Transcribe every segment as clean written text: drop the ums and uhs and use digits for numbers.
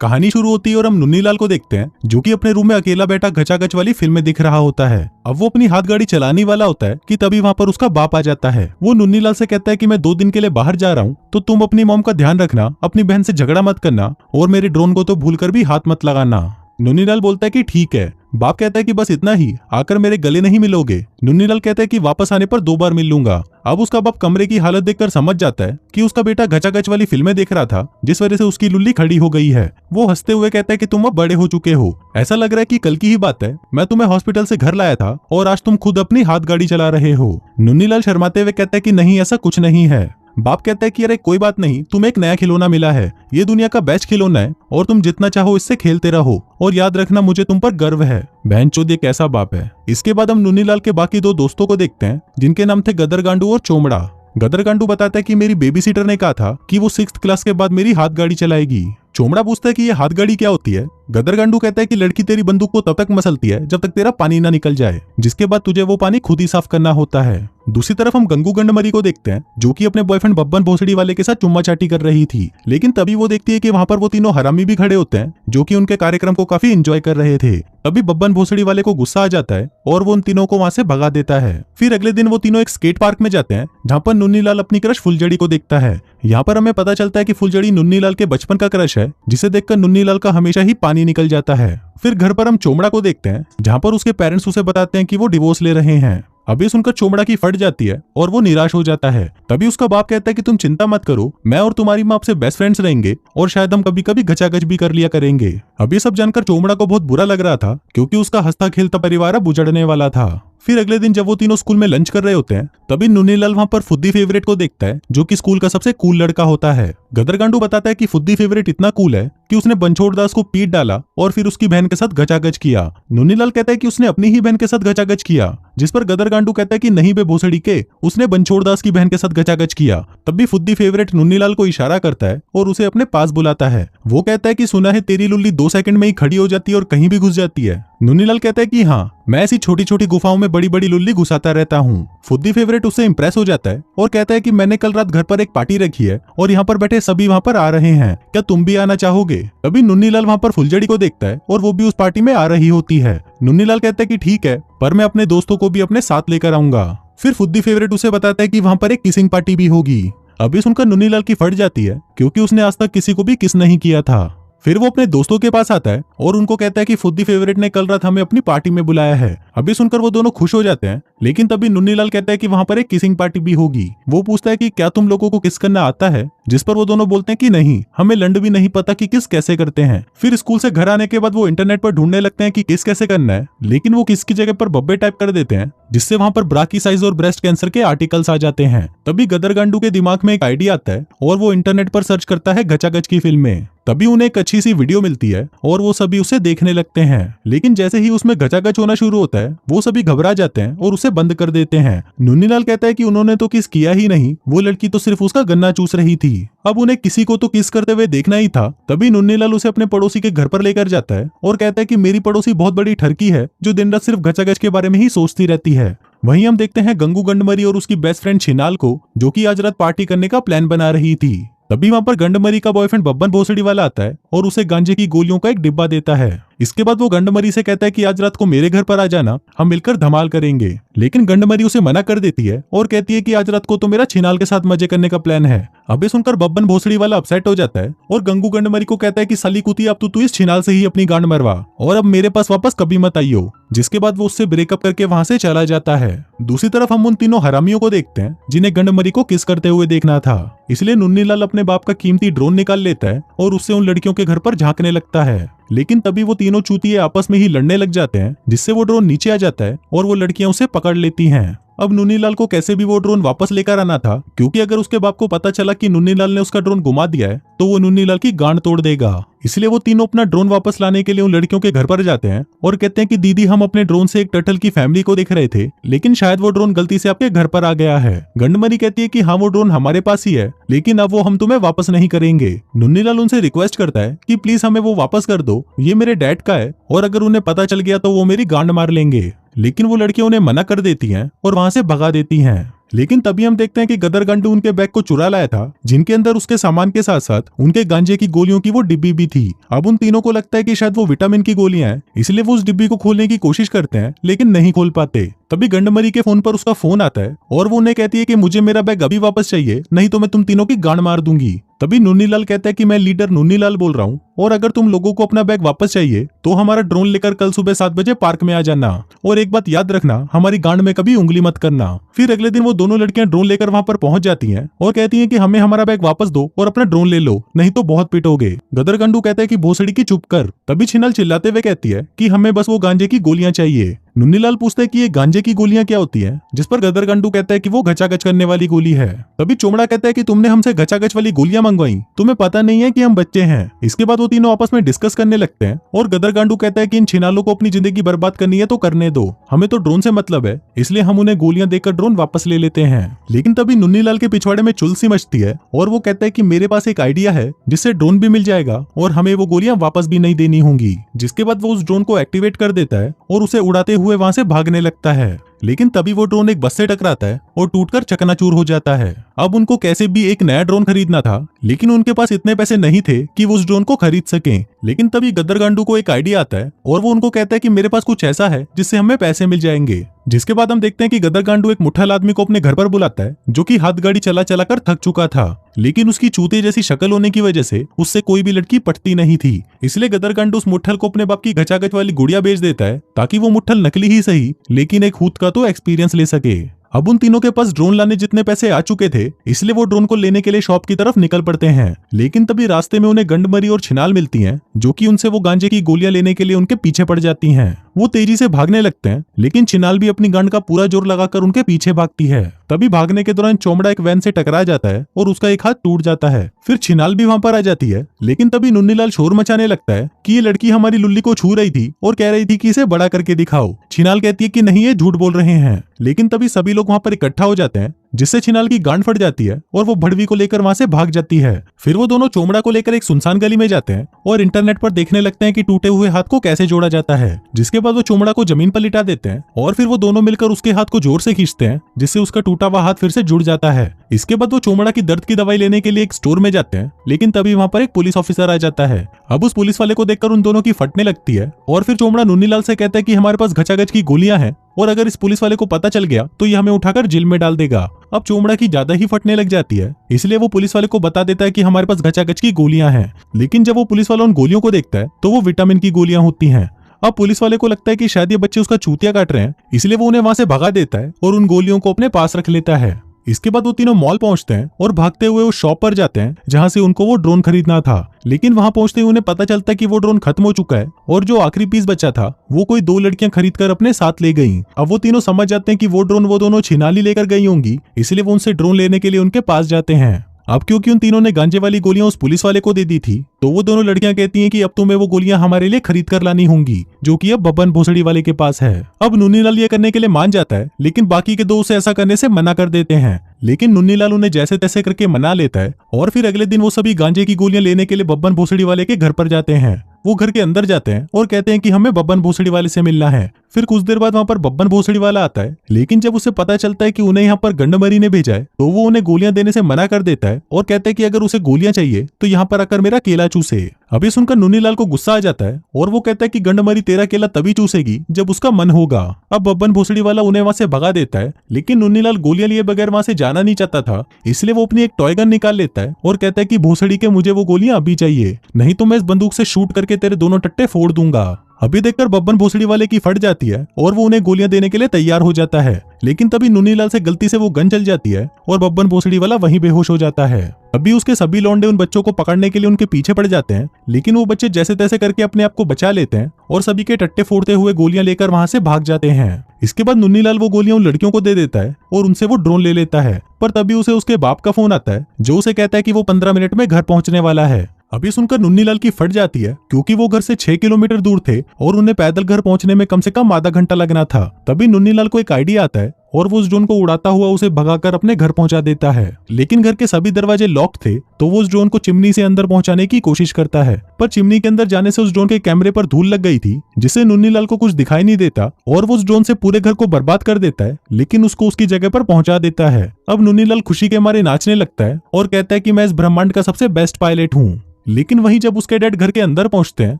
कहानी शुरू होती है और हम नुन्नीलाल को देखते हैं जो कि अपने रूम में अकेला बैठा घचाघच वाली फिल्में दिख रहा होता है। अब वो अपनी हाथ गाड़ी चलाने वाला होता है कि तभी वहाँ पर उसका बाप आ जाता है। वो नुन्नीलाल से कहता है कि मैं 2 दिन के लिए बाहर जा रहा हूँ, तो तुम अपनी मॉम का ध्यान रखना, अपनी बहन से झगड़ा मत करना और मेरे ड्रोन को तो भूलकर भी हाथ मत लगाना। नुन्नीलाल बोलता है कि ठीक है। बाप कहता है कि बस इतना ही, आकर मेरे गले नहीं मिलोगे। नुन्नीलाल कहता है कि वापस आने पर 2 बार मिल लूंगा। अब उसका बाप कमरे की हालत देखकर समझ जाता है कि उसका बेटा घचाघच वाली फिल्में देख रहा था, जिस वजह से उसकी लुल्ली खड़ी हो गई है। वो हंसते हुए कहता है कि तुम अब बड़े हो चुके हो, ऐसा लग रहा है कि कल की ही बात है, मैं तुम्हें हॉस्पिटल से घर लाया था और आज तुम खुद अपनी हाथ गाड़ी चला रहे हो। नुन्नीलाल शर्माते हुए कहता है कि नहीं, ऐसा कुछ नहीं है। बाप कहता है कि अरे कोई बात नहीं, तुम्हें एक नया खिलौना मिला है, ये दुनिया का बेस्ट खिलौना है और तुम जितना चाहो इससे खेलते रहो और याद रखना मुझे तुम पर गर्व है। बहनचोद ये कैसा बाप है। इसके बाद हम नुन्नीलाल के बाकी 2 दोस्तों को देखते हैं जिनके नाम थे गदर गांडू और चोमड़ा। गदर गांडू बताता है कि मेरी बेबी सीटर ने कहा था कि वो 6th क्लास के बाद मेरी हाथ गाड़ी चलाएगी। चोमड़ा पूछता है कि ये हाथ गाड़ी क्या होती है। गदर गांडू कहता है कि लड़की तेरी बंदूक को तब तक मसलती है जब तक तेरा पानी ना निकल जाए, जिसके बाद तुझे वो पानी खुद ही साफ करना होता है। दूसरी तरफ हम गंगू गंडमरी को देखते हैं जो कि अपने बॉयफ्रेंड बब्बन भोसड़ी वाले के साथ चुम्मा चाटी कर रही थी, लेकिन तभी वो देखती है कि वहां पर वो तीनों हरामी भी खड़े होते हैं जो कि उनके कार्यक्रम को काफी एंजॉय कर रहे थे। तभी बब्बन भोसड़ी वाले को गुस्सा आ जाता है और वो उन तीनों को वहां से भगा देता है। फिर अगले दिन वो तीनों एक स्केट पार्क में जाते हैं जहाँ पर नुन्नीलाल अपनी क्रश फुलझड़ी को देखता है। यहाँ पर हमें पता चलता है कि फुलझड़ी नुन्नीलाल के बचपन का क्रश है, जिसे देखकर नुन्नीलाल का हमेशा ही पानी निकल जाता है। फिर घर पर हम चोमड़ा को देखते हैं जहाँ पर उसके पेरेंट्स उसे बताते हैं कि वो डिवोर्स ले रहे हैं। अब ये सुनकर चोमड़ा की फट जाती है और वो निराश हो जाता है। तभी उसका बाप कहता है कि तुम चिंता मत करो, मैं और तुम्हारी माँ आपसे बेस्ट फ्रेंड्स रहेंगे और शायद हम कभी कभी घचाघच भी कर लिया करेंगे। अब ये सब जानकर चोमड़ा को बहुत बुरा लग रहा था क्योंकि उसका हंसता खेलता परिवार अब उजड़ने वाला था। फिर अगले दिन जब वो तीनों स्कूल में लंच कर रहे होते हैं तभी नुन्नीलाल वहां पर फुद्दी फेवरेट को देखता है जो कि स्कूल का सबसे कूल लड़का होता है। गदर गांडू बताता है कि फुद्दी फेवरेट इतना कूल है कि उसने बनछोड़ दास को पीट डाला और फिर उसकी बहन के साथ घचाघच किया। नुन्नीलाल कहता है कि उसने अपनी ही बहन के साथ घचाघच किया, जिस पर गदर गांडू कहता है कि नहीं बे भोसड़ी के, उसने बनछोड़ दास की बहन के साथ घचाघच किया। तब भी फुद्दी फेवरेट नुन्नीलाल को इशारा करता है और उसे अपने पास बुलाता है। वो कहता है कि सुना है तेरी लुल्ली 2 सेकंड में ही खड़ी हो जाती है और कहीं भी घुस जाती है। नुन्नीलाल कहता है कि हाँ, मैं ऐसी छोटी छोटी गुफाओं में बड़ी बड़ी लुल्ली घुसाता रहता हूँ। फुद्दी फेवरेट उससे इंप्रेस हो जाता है और कहता है कि मैंने कल रात घर पर एक पार्टी रखी है और यहाँ पर बैठे सभी वहाँ पर आ रहे हैं, क्या तुम भी आना चाहोगे? तभी नुन्नीलाल वहाँ पर फुलझड़ी को देखता है और वो भी उस पार्टी में आ रही होती है। नुन्नीलाल कहता है कि ठीक है, पर मैं अपने दोस्तों को भी अपने साथ लेकर आऊंगा। फिर फुद्दी फेवरेट उसे बताता है कि वहाँ पर एक किसिंग पार्टी भी होगी। अभी सुनकर नुन्नीलाल की फट जाती है क्योंकि उसने आज तक किसी को भी किस नहीं किया था। फिर वो अपने दोस्तों के पास आता है और उनको कहता है कि फुद्दी फेवरेट ने कल रात हमें अपनी पार्टी में बुलाया है। अभी सुनकर वो दोनों खुश हो जाते हैं, लेकिन तभी नुन्नीलाल कहता है कि वहाँ पर एक किसिंग पार्टी भी होगी। वो पूछता है कि क्या तुम लोगों को किस करना आता है, जिस पर वो दोनों बोलते हैं कि नहीं, हमें लंड भी नहीं पता कि किस कैसे करते हैं। फिर स्कूल से घर आने के बाद वो इंटरनेट पर ढूंढने लगते हैं कि किस कैसे करना है, लेकिन वो किस की जगह पर बब्बे टाइप कर देते हैं, जिससे वहाँ पर ब्रा की साइज और ब्रेस्ट कैंसर के आर्टिकल्स आ जाते हैं। तभी गदर गांडू के दिमाग में एक आइडिया आता है और वो इंटरनेट पर सर्च करता है घचाघच की फिल्में। तभी उन्हें एक अच्छी सी वीडियो मिलती है और वो सभी उसे देखने लगते हैं, लेकिन जैसे ही उसमें घचाघच होना शुरू होता है वो सभी घबरा जाते हैं और उसे बंद कर देते हैं। नुन्नीलाल कहता है कि उन्होंने तो किस किया ही नहीं, वो लड़की तो सिर्फ उसका गन्ना चूस रही थी। अब उन्हें किसी को तो किस करते हुए देखना ही था। तभी नुन्नीलाल उसे अपने पड़ोसी के घर पर लेकर जाता है और कहता है कि मेरी पड़ोसी बहुत बड़ी ठरकी है जो दिन रात सिर्फ घचाघच के बारे में ही सोचती रहती है। वहीं हम देखते हैं गंगू गंडमरी और उसकी बेस्ट फ्रेंड छिनाल को, जो कि आज रात पार्टी करने का प्लान बना रही थी। तभी वहां पर गंडमरी का बॉयफ्रेंड बब्बन भोसड़ी वाला आता है और उसे गांजे की गोलियों का एक डिब्बा देता है। इसके बाद वो गंडमरी से कहता है कि आज रात को मेरे घर पर आ जाना, हम मिलकर धमाल करेंगे। लेकिन गंडमरी उसे मना कर देती है और कहती है कि आज रात को तो मेरा छिनाल के साथ मजे करने का प्लान है। अब ये सुनकर बब्बन भोसड़ी वाला अपसेट हो जाता है और गंगू गंडमरी को कहता है कि साली कुती, अब तो तू इस छिनाल से ही अपनी गांड मरवा और अब मेरे पास वापस कभी मत आइयो। जिसके बाद वो उससे ब्रेकअप करके वहां से चला जाता है। दूसरी तरफ हम उन तीनों हरामियों को देखते हैं जिन्हें गंडमरी को किस करते हुए देखना था, इसलिए नुन्नीलाल अपने बाप का कीमती ड्रोन निकाल लेता है और उससे उन लड़कियों के घर पर झांकने लगता है। लेकिन तभी वो तीनों चूतिए आपस में ही लड़ने लग जाते हैं, जिससे वो ड्रोन नीचे आ जाता है और वो लड़कियां उसे पकड़ लेती हैं। अब नुन्नीलाल को कैसे भी वो ड्रोन वापस लेकर आना था, क्योंकि अगर उसके बाप को पता चला कि नुन्नीलाल ने उसका ड्रोन घुमा दिया है तो वो नुन्नीलाल की गांड तोड़ देगा। इसलिए वो तीनों अपना ड्रोन वापस लाने के लिए उन लड़कियों के घर पर जाते हैं और कहते हैं कि दीदी, हम अपने ड्रोन से एक टर्टल की फैमिली को देख रहे थे, लेकिन शायद वो ड्रोन गलती से आपके घर पर आ गया है। गंडमरी कहती है कि हाँ, वो ड्रोन हमारे पास ही है, लेकिन अब वो हम तुम्हें वापस नहीं करेंगे। नुन्नीलाल उनसे रिक्वेस्ट करता है कि प्लीज हमें वो वापस कर दो, ये मेरे डैड का है और अगर उन्हें पता चल गया तो वो मेरी गांड मार लेंगे। लेकिन वो लड़कियां उन्हें मना कर देती हैं और वहां से भगा देती हैं। लेकिन तभी हम देखते हैं कि गदर गंडू उनके बैग को चुरा लाया था, जिनके अंदर उसके सामान के साथ साथ उनके गांजे की गोलियों की वो डिब्बी भी थी। अब उन तीनों को लगता है कि शायद वो विटामिन की गोलियां हैं, इसलिए वो उस डिब्बी को खोलने की कोशिश करते हैं लेकिन नहीं खोल पाते। तभी गंडमरी के फोन पर उसका फोन आता है और वो उन्हें कहती है कि मुझे मेरा बैग अभी वापस चाहिए, नहीं तो मैं तुम तीनों की गांड मार दूंगी। तभी नुन्नीलाल कहता है कि मैं लीडर नुन्नीलाल बोल रहा हूँ और अगर तुम लोगों को अपना बैग वापस चाहिए तो हमारा ड्रोन लेकर कल सुबह 7 बजे पार्क में आ जाना, और एक बात याद रखना, हमारी गांड में कभी उंगली मत करना। फिर अगले दिन वो दोनों लड़कियां ड्रोन लेकर वहां पर पहुंच जाती हैं और कहती हैं कि हमें हमारा बैग वापस दो और अपना ड्रोन ले लो, नहीं तो बहुत पिटोगे। गदर गंडू कहता है कि भोसड़ी की चुप कर। तभी छिनाल चिल्लाते हुए कहती है कि हमें बस वो गांजे की गोलियां चाहिए। नुन्नीलाल पूछते हैं कि ये गांजे की गोलियां क्या होती हैं, जिस पर गदर गंडू कहता है कि वो घचाघच करने वाली गोली है। तभी चोमड़ा कहता है कि तुमने हमसे घचाघच वाली गोलियां मंगवाई, तुम्हें पता नहीं है कि हम बच्चे हैं। इसके बाद वो तीनों आपस में डिस्कस करने लगते हैं और गदर गंडू कहता है कि इन छिनालों को अपनी जिंदगी बर्बाद करनी है तो करने दो, हमें तो ड्रोन से मतलब है, इसलिए हम उन्हें गोलियां देकर ड्रोन वापस ले लेते हैं। लेकिन तभी नुन्नीलाल के पिछवाड़े में चुल सी मचती है और वो कहता है कि मेरे पास एक आइडिया है जिससे ड्रोन भी मिल जाएगा और हमें वो गोलियां वापस भी नहीं देनी होंगी। जिसके बाद वो उस ड्रोन को एक्टिवेट कर देता है और उसे उड़ाते हुए वहां से भागने लगता है। लेकिन तभी वो ड्रोन एक बस से टकराता है और टूटकर चकनाचूर हो जाता है। अब उनको कैसे भी एक नया ड्रोन खरीदना था, लेकिन उनके पास इतने पैसे नहीं थे कि वो उस ड्रोन को खरीद सकें। लेकिन तभी गदर गांडू को एक आइडिया आता है और वो उनको कहता है कि मेरे पास कुछ ऐसा है जिससे हमें पैसे मिल जाएंगे। जिसके बाद हम देखते हैं कि गदर गांडू एक मुठ्ठल आदमी को अपने घर पर बुलाता है जो कि हाथ गाड़ी चला चला कर थक चुका था, लेकिन उसकी चूते जैसी शक्ल होने की वजह से उससे कोई भी लड़की पटती नहीं थी। इसलिए गदर गांडू उस मुठ्ठल को अपने बाप की घचाघच वाली गुड़िया बेच देता है ताकि वो मुठ्ठल नकली ही सही लेकिन एक खूत का तो एक्सपीरियंस ले सके। अब उन तीनों के पास ड्रोन लाने जितने पैसे आ चुके थे, इसलिए वो ड्रोन को लेने के लिए शॉप की तरफ निकल पड़ते हैं। लेकिन तभी रास्ते में उन्हें गंडमरी और छिनाल मिलती हैं, जो कि उनसे वो गांजे की गोलियां लेने के लिए उनके पीछे पड़ जाती हैं। वो तेजी से भागने लगते हैं, लेकिन छिनाल भी अपनी गंड का पूरा जोर लगाकर उनके पीछे भागती है। तभी भागने के दौरान चोमड़ा एक वैन से टकरा जाता है और उसका एक हाथ टूट जाता है। फिर छिनाल भी वहां पर आ जाती है, लेकिन तभी नुन्नीलाल शोर मचाने लगता है कि ये लड़की हमारी लुल्ली को छू रही थी और कह रही थी कि इसे बड़ा करके दिखाओ। छिनाल कहती है कि नहीं, ये झूठ बोल रहे हैं। लेकिन तभी सभी लोग वहां पर इकट्ठा हो जाते हैं, जिससे छिनाल की गांड फट जाती है और वो भड़वी को लेकर वहां से भाग जाती है। फिर वो दोनों चोमड़ा को लेकर एक सुनसान गली में जाते हैं और इंटरनेट पर देखने लगते हैं कि टूटे हुए हाथ को कैसे जोड़ा जाता है। जिसके बाद वो चोमड़ा को जमीन पर लिटा देते हैं और फिर वो दोनों मिलकर उसके हाथ को जोर से खींचते हैं, जिससे उसका टूटा हुआ हाथ फिर से जुड़ जाता है। इसके बाद वो चोमड़ा की दर्द की दवाई लेने के लिए एक स्टोर में जाते हैं, लेकिन तभी वहां पर एक पुलिस ऑफिसर आ जाता है। अब उस पुलिस वाले को देखकर उन दोनों की फटने लगती है और फिर चोमड़ा नुन्नीलाल से कहता है कि हमारे पास घचाघच की गोलियां हैं और अगर इस पुलिस वाले को पता चल गया तो ये हमें उठाकर जेल में डाल देगा। अब चोमड़ा की ज्यादा ही फटने लग जाती है, इसलिए वो पुलिस वाले को बता देता है कि हमारे पास घचाघच की गोलियां हैं। लेकिन जब वो पुलिस वाला उन गोलियों को देखता है तो वो विटामिन की गोलियां होती हैं। अब पुलिस वाले को लगता है कि शायद ये बच्चे उसका चूतिया काट रहे हैं, इसलिए वो उन्हें वहां से भगा देता है और उन गोलियों को अपने पास रख लेता है। इसके बाद वो तीनों मॉल पहुंचते हैं और भागते हुए उस शॉप पर जाते हैं जहां से उनको वो ड्रोन खरीदना था। लेकिन वहां पहुंचते ही उन्हें पता चलता है कि वो ड्रोन खत्म हो चुका है और जो आखिरी पीस बचा था वो कोई 2 लड़कियां खरीद कर अपने साथ ले गईं। अब वो तीनों समझ जाते हैं कि वो ड्रोन वो दोनों छिनाली लेकर गई होंगी, इसलिए वो उनसे ड्रोन लेने के लिए उनके पास जाते हैं। अब क्योंकि उन तीनों ने गांजे वाली गोलियां उस पुलिस वाले को दे दी थी, तो वो दोनों लड़कियां कहती हैं कि अब तुम्हें वो गोलियां हमारे लिए खरीद कर लानी होंगी, जो कि अब बब्बन भोसड़ी वाले के पास है। अब नुन्नीलाल ये करने के लिए मान जाता है, लेकिन बाकी के 2 उसे ऐसा करने से मना कर देते हैं। लेकिन नुन्नीलाल उन्हें जैसे तैसे करके मना लेता है और फिर अगले दिन वो सभी गांजे की गोलियां लेने के लिए बब्बन भोसड़ी वाले के घर पर जाते हैं। वो घर के अंदर जाते हैं और कहते हैं कि हमें बब्बन भोसड़ी वाले से मिलना है। फिर कुछ देर बाद वहां पर बब्बन भोसड़ी वाला आता है, लेकिन जब उसे पता चलता है कि उन्हें यहाँ पर गंडमरी ने भेजा है तो वो उन्हें गोलियां देने से मना कर देता है और कहता है कि अगर उसे गोलियां चाहिए तो यहाँ पर आकर मेरा केला चूसे। अभी सुनकर नुन्नीलाल को गुस्सा आ जाता है और वो कहता है कि गंडमरी तेरा केला तभी चूसेगी जब उसका मन होगा। अब बब्बन भोसड़ी वाला उन्हें वहां से भगा देता है, लेकिन नुन्नीलाल गोलियां लिए बगैर वहां से जाना नहीं चाहता था, इसलिए वो अपनी एक टॉय गन निकाल लेता है और कहता है कि भोसड़ी के मुझे वो गोलियां अभी चाहिए, नहीं तो मैं इस बंदूक से शूट करके तेरे दोनों टट्टे फोड़ दूंगा। अभी देखकर बब्बन भोसड़ी वाले की फट जाती है और वो उन्हें गोलियां देने के लिए तैयार हो जाता है, लेकिन तभी नुन्नीलाल से गलती से वो गन चल जाती है और बब्बन भोसड़ी वाला वहीं बेहोश हो जाता है। अभी उसके सभी लौंडे उन बच्चों को पकड़ने के लिए उनके पीछे पड़ जाते हैं, लेकिन वो बच्चे जैसे तैसे करके अपने आप को बचा लेते हैं और सभी के टट्टे फोड़ते हुए गोलियां लेकर वहां से भाग जाते हैं। इसके बाद नुन्नीलाल वो गोलियां उन लड़कियों को दे देता है और उनसे वो ड्रोन ले लेता है, पर तभी उसे उसके बाप का फोन आता है जो उसे कहता है कि वो 15 मिनट में घर पहुंचने वाला है। अभी सुनकर नुन्नीलाल की फट जाती है, क्योंकि वो घर से 6 किलोमीटर दूर थे और उन्हें पैदल घर पहुंचने में कम से कम आधा घंटा लगना था। तभी नुन्नीलाल को एक आइडिया आता है और वो उस ड्रोन को उड़ाता हुआ उसे भगाकर अपने घर पहुंचा देता है। लेकिन घर के सभी दरवाजे लॉक थे, तो वो उस ड्रोन को चिमनी से अंदर पहुंचाने की कोशिश करता है, पर चिमनी के अंदर जाने से उस ड्रोन के कैमरे पर धूल लग गई थी, जिससे नन्हीलाल को कुछ दिखाई नहीं देता और वो उस ड्रोन से पूरे घर को बर्बाद कर देता है, लेकिन उसको उसकी जगह पर पहुंचा देता है। अब नन्हीलाल खुशी के मारे नाचने लगता है और कहता है कि मैं इस ब्रह्मांड का सबसे बेस्ट पायलट हूँ। लेकिन वहीं जब उसके डैड घर के अंदर पहुंचते हैं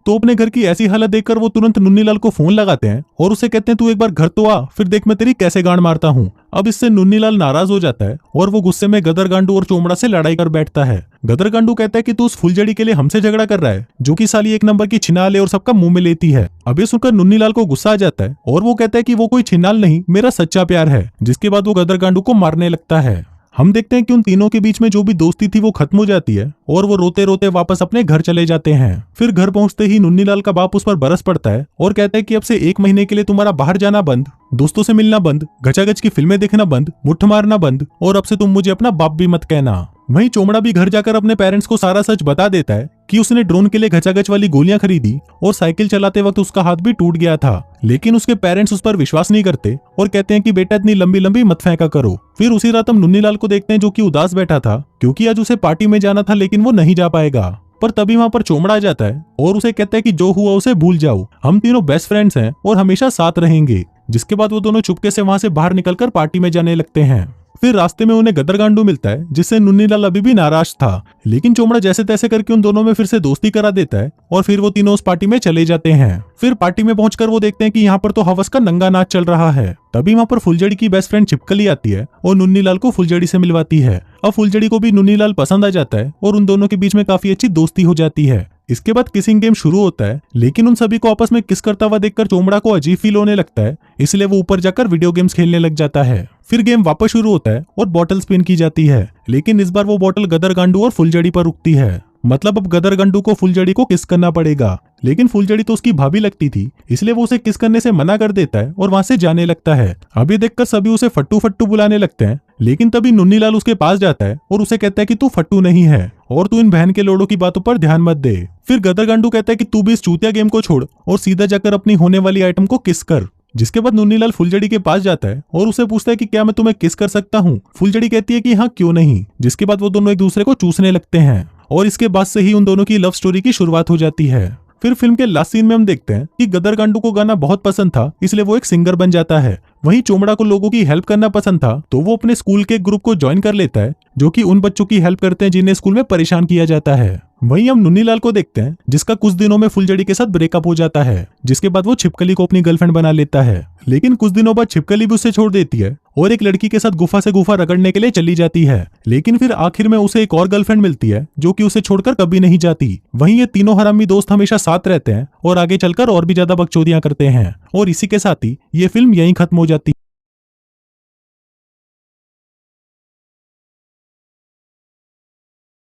तो अपने घर की ऐसी हालत देखकर वो तुरंत नन्हीलाल को फोन लगाते हैं और उसे कहते हैं, तू एक बार घर तो आ, फिर देख मैं तेरी कैसे गांड मारता हूँ। अब इससे नन्हीलाल नाराज हो जाता है और वो गुस्से में गदर गांडू और चोमड़ा से लड़ाई कर बैठता है। गदर गांडू कहता है कि तू उस फुलझड़ी के लिए हमसे झगड़ा कर रहा है, जो कि साली एक नंबर की छिनाल है और सबका मुंह में लेती है। अब ये सुनकर नन्हीलाल को गुस्सा आ जाता है और वो कहता है कि वो कोई छिनाल नहीं, मेरा सच्चा प्यार है। जिसके बाद वो गदर गांडू को मारने लगता है। हम देखते हैं कि उन तीनों के बीच में जो भी दोस्ती थी वो खत्म हो जाती है और वो रोते रोते वापस अपने घर चले जाते हैं। फिर घर पहुंचते ही नन्हीलाल का बाप उस पर बरस पड़ता है और कहता है कि अब से 1 महीने के लिए तुम्हारा बाहर जाना बंद, दोस्तों से मिलना बंद, गचागच की फिल्में देखना बंद, मुट्ठ मारना बंद, और अब से तुम मुझे अपना बाप भी मत कहना। वहीं चोमड़ा भी घर जाकर अपने पेरेंट्स को सारा सच बता देता है कि उसने ड्रोन के लिए घचाघच वाली गोलियां खरीदी और साइकिल चलाते वक्त उसका हाथ भी टूट गया था। लेकिन उसके पेरेंट्स उस पर विश्वास नहीं करते और कहते हैं कि बेटा इतनी लंबी लंबी मत फेंका करो। फिर उसी रात हम नन्हीलाल को देखते हैं जो कि उदास बैठा था, क्योंकि आज उसे पार्टी में जाना था लेकिन वो नहीं जा पाएगा। पर तभी वहां पर चोमड़ा आ जाता है और उसे कहता है कि जो हुआ उसे भूल जाओ, हम तीनों बेस्ट फ्रेंड्स हैं और हमेशा साथ रहेंगे। जिसके बाद वो दोनों चुपके से वहां से बाहर निकलकर पार्टी में जाने लगते हैं। फिर रास्ते में उन्हें गदर गांडू मिलता है, जिससे नन्हीलाल अभी भी नाराज था, लेकिन चोमड़ा जैसे तैसे करके उन दोनों में फिर से दोस्ती करा देता है और फिर वो तीनों उस पार्टी में चले जाते हैं। फिर पार्टी में पहुंचकर वो देखते हैं कि यहाँ पर तो हवस का नंगा नाच चल रहा है। तभी वहां पर फुलझड़ी की बेस्ट फ्रेंड छिपकली आती है और नन्हीलाल को फुलझड़ी से मिलवाती है। अब फुलझड़ी को भी नन्हीलाल पसंद आ जाता है और उन दोनों के बीच में काफी अच्छी दोस्ती हो जाती है। इसके बाद किसिंग गेम शुरू होता है, लेकिन उन सभी को आपस में किस करता हुआ देखकर चोमड़ा को अजीब फील होने लगता है, इसलिए वो ऊपर जाकर वीडियो गेम्स खेलने लग जाता है। फिर गेम वापस शुरू होता है और बॉटल स्पिन की जाती है, लेकिन इस बार वो बॉटल गदर गांडू और फुलझड़ी पर रुकती है। मतलब अब गदर गंडू को फुलझड़ी को किस करना पड़ेगा, लेकिन फुलझड़ी तो उसकी भाभी लगती थी, इसलिए वो उसे किस करने से मना कर देता है और वहां से जाने लगता है। अभी देखकर सभी उसे फट्टू फट्टू बुलाने लगते हैं, लेकिन तभी नन्हीलाल उसके पास जाता है और उसे कहता है कि तू फट्टू नहीं है और तू इन बहन के लोड़ों की बातों पर ध्यान मत दे। फिर गदर गंडू कहता है कि तू भी इस चूतिया गेम को छोड़ और सीधा जाकर अपनी होने वाली आइटम को किस कर। जिसके बाद नन्हीलाल फुलझड़ी के पास जाता है और उसे पूछता है कि क्या मैं तुम्हें किस कर सकता हूँ। फुलझड़ी कहती है कि हाँ क्यों नहीं। जिसके बाद वो दोनों एक दूसरे को चूसने लगते हैं और इसके बाद से ही उन दोनों की लव स्टोरी की शुरुआत हो जाती है। फिर फिल्म के लास्ट सीन में हम देखते हैं कि गदर गांडू को गाना बहुत पसंद था, इसलिए वो एक सिंगर बन जाता है। वहीं चोमड़ा को लोगों की हेल्प करना पसंद था, तो वो अपने स्कूल के ग्रुप को ज्वाइन कर लेता है, जो कि उन बच्चों की हेल्प करते हैं जिन्हें स्कूल में परेशान किया जाता है। वहीं हम नन्हीलाल को देखते हैं, जिसका कुछ दिनों में फुलझड़ी के साथ ब्रेकअप हो जाता है, जिसके बाद वो छिपकली को अपनी गर्लफ्रेंड बना लेता है। लेकिन कुछ दिनों बाद छिपकली भी उसे छोड़ देती है और एक लड़की के साथ गुफा से गुफा रगड़ने के लिए चली जाती है। लेकिन फिर आखिर में उसे एक और गर्लफ्रेंड मिलती है, जो कि उसे छोड़कर कभी नहीं जाती। वहीं ये तीनों हरामी दोस्त हमेशा साथ रहते हैं और आगे चलकर और भी ज्यादा बकचोदियां करते हैं। और इसी के साथ ही ये फिल्म यहीं खत्म हो जाती है।